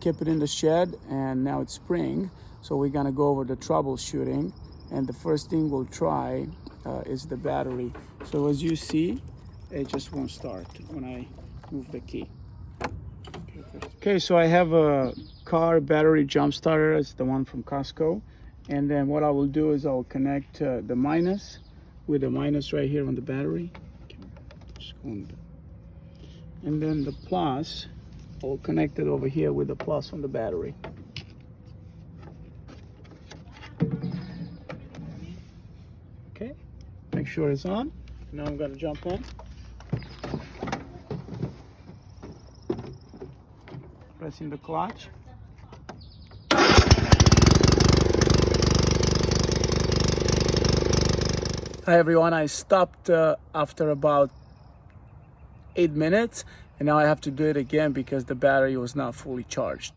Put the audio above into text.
Keep it in the shed, and now it's spring, so we're gonna go over the troubleshooting. And the first thing we'll try is the battery. So as you see, it just won't start when I move the key. Okay, so I have a car battery jump starter. It's the one from Costco. And then what I will do is I'll connect the minus with the minus right here on the battery. And then the plus, I'll connect it over here with the plus on the battery. Okay, make sure it's on. Now I'm gonna jump on. Pressing the clutch. Hi everyone, I stopped after about 8 minutes, and now I have to do it again because the battery was not fully charged.